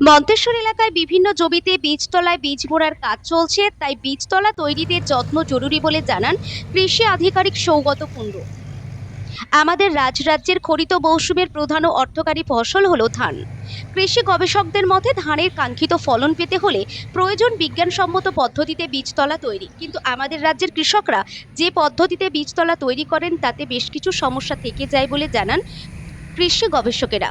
মন্তেশ্বর এলাকায় বিভিন্ন জমিতে বীজতলায় বীজ বোনার কাজ চলছে, তাই বীজতলা তৈরিতে যত্ন জরুরি বলে জানান কৃষি আধিকারিক সৌগত কুণ্ডু। আমাদের রাজ্যের খরিফ মৌসুমের প্রধান ও অর্থকারী ফসল হলো ধান। কৃষি গবেষকদের মতে ধানের কাঙ্ক্ষিত ফলন পেতে হলে প্রয়োজন বিজ্ঞানসম্মত পদ্ধতিতে বীজতলা তৈরি, কিন্তু আমাদের রাজ্যের কৃষকরা যে পদ্ধতিতে বীজতলা তৈরি করেন তাতে বেশ কিছু সমস্যা থেকে যায় বলে জানান কৃষি গবেষকেরা।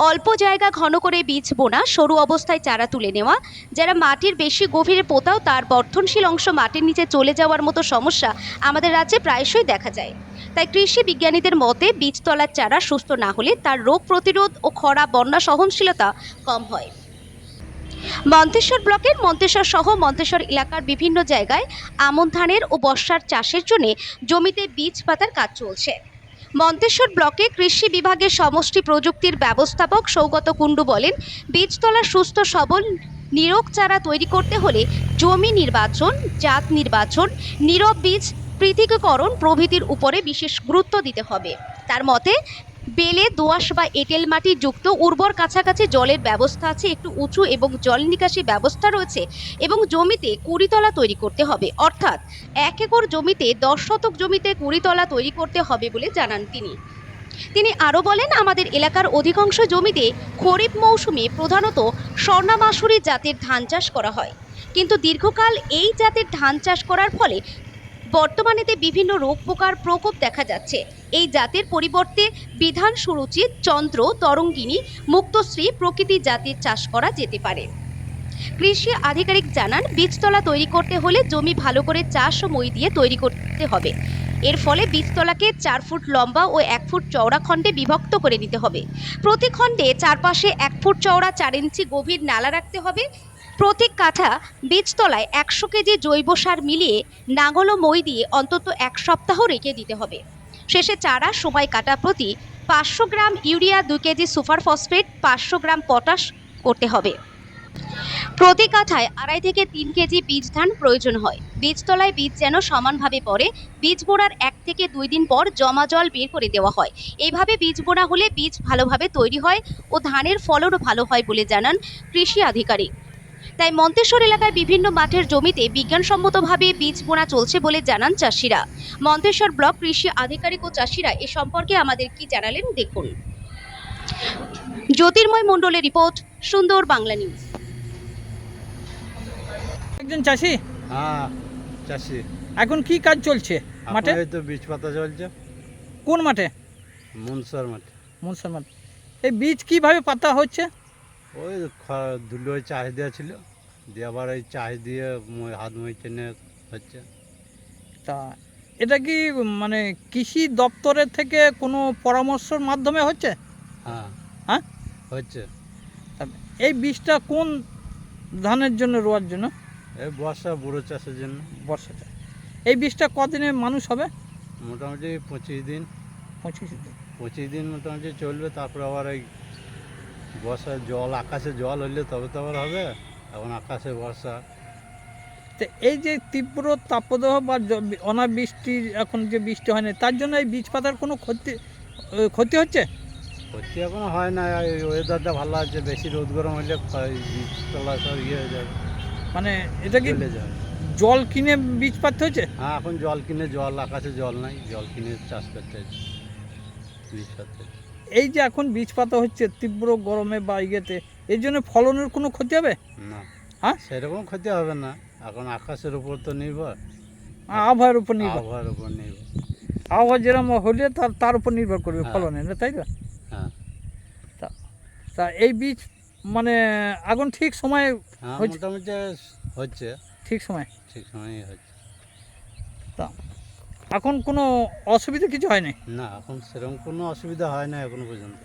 অল্প জায়গা ঘন করে বীজ বোনা, সরু অবস্থায় চারা তুলে নেওয়া, যারা মাটির বেশি গভীরে পোতাও তার বর্ধনশীল অংশ মাটির নিচে চলে যাওয়ার মতো সমস্যা আমাদের রাজ্যে প্রায়শই দেখা যায়। তাই কৃষি বিজ্ঞানীদের মতে বীজতলার চারা সুস্থ না হলে তার রোগ প্রতিরোধ ও খরা বন্যা সহনশীলতা কম হয়। মন্তেশ্বর ব্লকের মন্তেশ্বর সহ মন্তেশ্বর এলাকার বিভিন্ন জায়গায় আমন ধানের ও বর্ষার চাষের জন্য জমিতে বীজ পাতার কাজ চলছে। মন্তেশ্বর ব্লকে কৃষি বিভাগের সমষ্টি প্রযুক্তির ব্যবস্থাপক সৌগত কুণ্ডু বলেন, বীজতলা সুস্থ সবল নিরোগ চারা তৈরি করতে হলে জমি নির্বাচন, জাত নির্বাচন, নীরব বীজ পৃথকীকরণ প্রভৃতির উপরে বিশেষ গুরুত্ব দিতে হবে। তার মতে বেলে, দোআঁশ বা এঁটেল মাটি যুক্ত উর্বর কাছাকাছি জলের ব্যবস্থা আছে, একটু উঁচু এবং জল নিকাশি ব্যবস্থা রয়েছে এবং জমিতে কুড়িতলা তৈরি করতে হবে, অর্থাৎ 1 একর জমিতে 10 শতক জমিতে কুড়িতলা তৈরি করতে হবে বলে জানান তিনি আরও বলেন, আমাদের এলাকার অধিকাংশ জমিতে খরিফ মৌসুমে প্রধানত স্বর্ণা মাসুরি জাতের ধান চাষ করা হয়, কিন্তু দীর্ঘকাল এই জাতের ধান চাষ করার ফলে বর্তমানেতে বিভিন্ন রোগ পোকার প্রকোপ দেখা যাচ্ছে। এই জাতের পরিবর্তে বিধান সুরুচিত, চন্দ্র, তরঙ্গিনী, মুক্তশ্রী প্রকৃতি জাতের চাষ করা যেতে পারে। কৃষি আধিকারিক জানান, বীজতলা তৈরি করতে হলে জমি ভালো করে চাষ ও মই দিয়ে তৈরি করতে হবে। এর ফলে বীজতলাকে 4 ফুট লম্বা ও 1 ফুট চওড়া খণ্ডে বিভক্ত করে নিতে হবে। প্রতি খণ্ডে চারপাশে 1 ফুট চওড়া 4 ইঞ্চি গভীর নালা রাখতে হবে। প্রতি কাঠা বীজতলায় 100 কেজি জৈব সার মিলিয়ে নাঙল ও মই দিয়ে অন্তত 1 সপ্তাহ রেখে দিতে হবে। শেষে চারা সময় কাটা প্রতি 500 গ্রাম ইউরিয়া, 2 কেজি সুপার ফসফেট, 500 গ্রাম পটাশ করতে হবে। প্রতি কাঠায় 2.5 থেকে 3 কেজি বীজ ধান প্রয়োজন হয়। বীজতলায় বীজ যেন সমানভাবে পড়ে, বীজ বোনার 1 থেকে 2 দিন পর জমা জল বের করে দেওয়া হয়। এইভাবে বীজ বোনা হলে বীজ ভালোভাবে তৈরি হয় ও ধানের ফলনও ভালো হয় বলে জানান কৃষি আধিকারিক। তাই মন্তেশ্বর এলাকায় বিভিন্ন মাঠের জমিতে বিজ্ঞানসম্মতভাবে বীজ বোনা চলছে বলে জানান চাষিরা। মন্তেশ্বর ব্লক কৃষি আধিকারিক ও চাষিরা এ সম্পর্কে আমাদের কি জানালেন দেখুন। জ্যোতির্ময় মণ্ডলের রিপোর্ট, সুন্দর বাংলা নিউজ। একজন চাষি? হ্যাঁ, চাষি। এখন কি কাজ চলছে মাঠে? এই তো বীজ পাতা চলছে। কোন মাঠে? মনসার মাঠে। মনসার মাঠে। এই বীজ কিভাবে পাতা হচ্ছে? ওই ধুলো চাষ দেওয়া ছিল, দিয়ে আবার এই চাষ দিয়ে হাত মই টেনে হচ্ছে। তা এটা কি মানে কৃষি দপ্তরের থেকে কোনো পরামর্শের মাধ্যমে হচ্ছে? হ্যাঁ হ্যাঁ, হচ্ছে। তা এই বীজটা কোন ধানের জন্য, রোয়ার জন্য? এই বর্ষা বুড়ো চাষের জন্য। বর্ষাটা। এই বীজটা কদিনে মানুষ হবে? মোটামুটি 25 দিন। 25 দিন। 25 দিন মোটামুটি চলবে, তারপর আবার এই বর্ষার জল, আকাশে জল হলে তবে তো আবার হবে। এখন আকাশে বর্ষা। তো এই যে তীব্র তাপদাহ বা অনাবৃষ্টির, এখন যে বৃষ্টি হয় না, তার জন্য এই বীজ পাতার কোনো ক্ষতি হচ্ছে? ক্ষতি এখনো হয় না, এই ওয়েদারটা ভালো আছে। বেশি রোদ গরম হলে বীজ তলা সব ইয়ে হয়ে যাবে, মানে এটা কি চলে যাবে। জল কিনে বীজ পাততে হচ্ছে? হ্যাঁ, এখন জল কিনে, জল আকাশে জল নাই, জল কিনে চাষ করতে হচ্ছে, বীজ পাতা। এই যে এখন বীজ পাতা হচ্ছে তীব্র গরমে বা ইয়েতে, এর জন্য ফলনের কোনো ক্ষতি হবে না। হ্যাঁ, সেরকম ক্ষতি হবে না, এখন আকাশের উপর তো নির্ভর, আবহাওয়ার উপর নির্ভর। আবহাওয়ার উপর নির্ভর। আবহাওয়া যেরকম হলে তার উপর নির্ভর করবে হ্যাঁ। ফলনের, না তাই তো? হ্যাঁ তা এই বীজ মানে এখন ঠিক সময়ে হ্যাঁ, হচ্ছে? মোটামুটি হচ্ছে, ঠিক সময়। ঠিক সময়ই হচ্ছে। তা এখন কোনো অসুবিধা কিছু হয় না? না, এখন সেরকম কোনো অসুবিধা হয় না এখনো পর্যন্ত।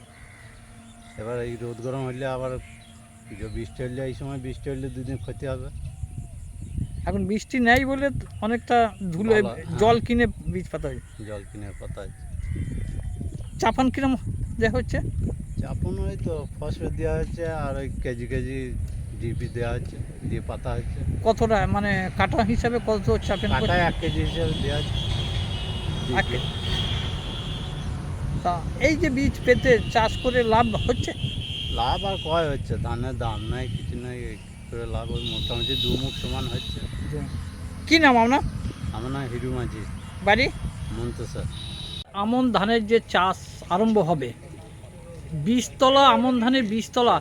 এবার এই রোদ গরম হলে আবার বৃষ্টি হলে, এই সময় বৃষ্টি হলে 2 দিন ক্ষতি হবে। এখন বৃষ্টি নেই বলে অনেকটা ধুলো, ভালো, হ্যাঁ। জল কিনে বীজ পাতা হয়। জল কিনে পাতা হচ্ছে। চাপান কিরম দেখা হচ্ছে? চাপন ওই তো ফসফেট দেওয়া হচ্ছে, আর ওই কেজি কেজি ডিপি দেওয়া হচ্ছে, দিয়ে পাতা হচ্ছে। কতটা মানে কাটা হিসাবে কত চাপেন? কাটায় 1 কেজি হিসেবে দেওয়া হচ্ছে। তা এই যে বীজ পেতে চাষ করে লাভ হচ্ছে? লাভ আর কয় হচ্ছে, ধানের দাম নাই কিছু নাই, এই করে লাভ ওই মোটামুটি দুমুখ সমান হচ্ছে। কি নাম আপনার? আমার নাম হিরু মাঝি, বাড়ি? মন্তেশ্বর। আমন ধানের যে চাষ আরম্ভ হবে, বীজতলা, আমন ধানের বীজতলা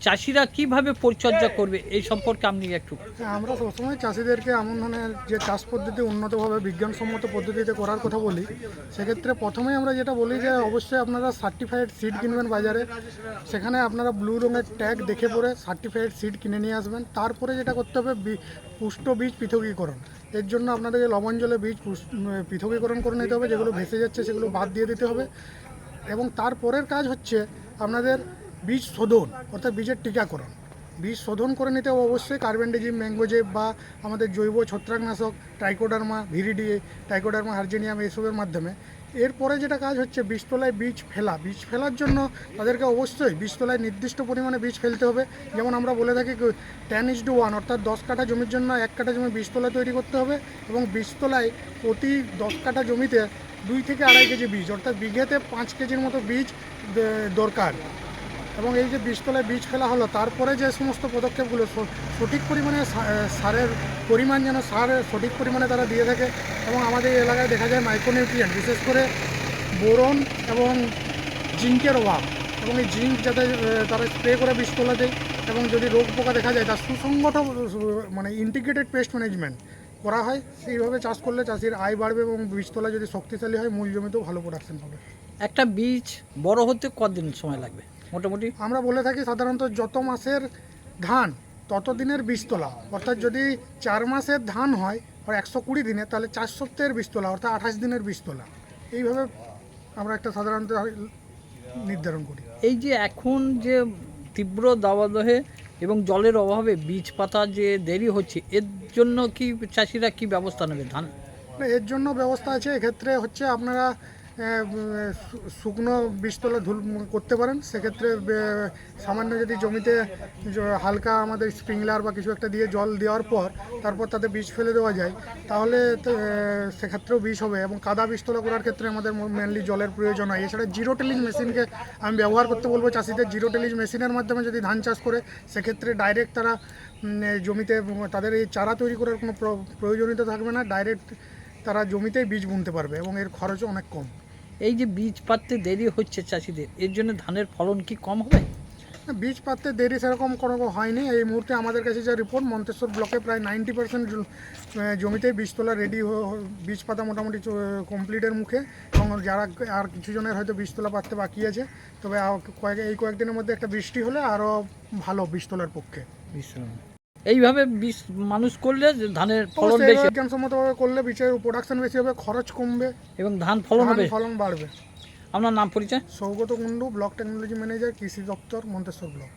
চাষিরা কিভাবে পরিচর্যা করবে এই সম্পর্কে আপনি একটু। হ্যাঁ, আমরা সবসময় চাষিদেরকে আমন ধানের যে চাষ পদ্ধতি উন্নতভাবে বিজ্ঞানসম্মত পদ্ধতিতে করার কথা বলি। সেক্ষেত্রে প্রথমেই আমরা যেটা বলি যে অবশ্যই আপনারা সার্টিফাইড সিড কিনবেন বাজারে, সেখানে আপনারা ব্লু রঙের ট্যাগ দেখে পরে সার্টিফাইড সিড কিনে নিয়ে আসবেন। তারপরে যেটা করতে হবে পুষ্ট বীজ পৃথকীকরণ। এর জন্য আপনাদেরকে লবণ জলে বীজ পৃথকীকরণ করে নিতে হবে, যেগুলো ভেসে যাচ্ছে সেগুলো বাদ দিয়ে দিতে হবে। এবং তারপরের কাজ হচ্ছে আপনাদের বীজ শোধন, অর্থাৎ বীজের টিকাকরণ। বীজ শোধন করে নিতে হবে অবশ্যই কার্বেন্ডিজিম, ম্যাঙ্গোজেব বা আমাদের জৈব ছত্রাকনাশক ট্রাইকোডার্মা ভিরিডি, ট্রাইকোডার্মা হার্জেনিয়াম এইসবের মাধ্যমে। এরপরে যেটা কাজ হচ্ছে বীজতলায় বীজ ফেলা। বীজ ফেলার জন্য তাদেরকে অবশ্যই বীজতলায় নির্দিষ্ট পরিমাণে বীজ ফেলতে হবে। যেমন আমরা বলে থাকি 10:1, অর্থাৎ 10 কাঠা জমির জন্য 1 কাঠা জমি বীজতলা তৈরি করতে হবে। এবং বীজতলায় প্রতি 10 কাঠা জমিতে 2 থেকে 2.5 কেজি বীজ, অর্থাৎ বিঘেতে 5 কেজির মতো বীজ দরকার। এবং এই যে বীজতলায় বীজ ফেলা হলো, তারপরে যে সমস্ত পদক্ষেপগুলো, সঠিক পরিমাণে সারের পরিমাণ যেন সঠিক পরিমাণে তারা দিয়ে থাকে। এবং আমাদের এই এলাকায় দেখা যায় মাইক্রোনিউট্রিয়েন্ট, বিশেষ করে বোরন এবং জিঙ্কের অভাব। এবং এই জিঙ্ক যাতে তারা স্প্রে করে বীজতলা দেয়। এবং যদি রোগ পোকা দেখা যায় তার সুসংগত মানে ইন্টিগ্রেটেড পেস্ট ম্যানেজমেন্ট করা হয়। সেইভাবে চাষ করলে চাষির আয় বাড়বে এবং বীজতলা যদি শক্তিশালী হয় মূল জমিতেও ভালো প্রোডাকশন হবে। একটা বীজ বড় হতে কতদিন সময় লাগবে মোটামুটি? আমরা বলে থাকি সাধারণত যত মাসের ধান তত দিনের বীজতলা, অর্থাৎ যদি 4 মাসের ধান হয় আর 120 দিনে, তাহলে 4 সপ্তাহের বীজতলা, অর্থাৎ 28 দিনের বীজতলা। এইভাবে আমরা একটা সাধারণত নির্ধারণ করি। এই যে এখন যে তীব্র দাবদাহে এবং জলের অভাবে বীজ পাতা যে দেরি হচ্ছে, এর জন্য কি চাষিরা কি ব্যবস্থা নেবে ধান? না, এর জন্য ব্যবস্থা আছে। এক্ষেত্রে হচ্ছে আপনারা শুকনো বীজতলা করতে পারেন। সেক্ষেত্রে সামান্য যদি জমিতে হালকা আমাদের স্প্রিংলার বা কিছু একটা দিয়ে জল দেওয়ার পর তারপর তাতে বীজ ফেলে দেওয়া যায়, তাহলে সেক্ষেত্রেও বীজ হবে। এবং কাদা বীজতলা করার ক্ষেত্রে আমাদের মেনলি জলের প্রয়োজন হয়। এছাড়া জিরো টিলিং মেশিনকে আমি ব্যবহার করতে বলবো চাষিদের। জিরো টিলিং মেশিনের মাধ্যমে যদি ধান চাষ করে, সেক্ষেত্রে ডাইরেক্ট তারা জমিতে তাদের এই চারা তৈরি করার কোনো প্রয়োজনীয়তা থাকবে না। ডাইরেক্ট তারা জমিতেই বীজ বুনতে পারবে এবং এর খরচও অনেক কম। এই যে বীজ পাততে দেরি হচ্ছে চাষিদের, এর জন্য ধানের ফলন কি কম হবে? বীজ পাততে দেরি সেরকম কোনো হয়নি। এই মুহূর্তে আমাদের কাছে যে রিপোর্ট, মন্তেশ্বর ব্লকে প্রায় 90% জমিতেই বীজতলা রেডি, বীজ পাতা মোটামুটি কমপ্লিটের মুখে। এবং যারা আর কিছু জনের হয়তো বীজতলা পাততে বাকি আছে। তবে এই কয়েকদিনের মধ্যে একটা বৃষ্টি হলে আরও ভালো বীজতলার পক্ষে। এইভাবে বীজ মানুষ করলে যে ধানের ফলন বেশি, বিজ্ঞানসম্মতভাবে করলে বীজের প্রোডাকশন বেশি হবে, খরচ কমবে এবং ধান ফলন হবে। ফলন বাড়বে। আপনার নাম পরিচয়? Saugata Kundu, block technology manager, কৃষি দপ্তর, মন্তেশ্বর ব্লক।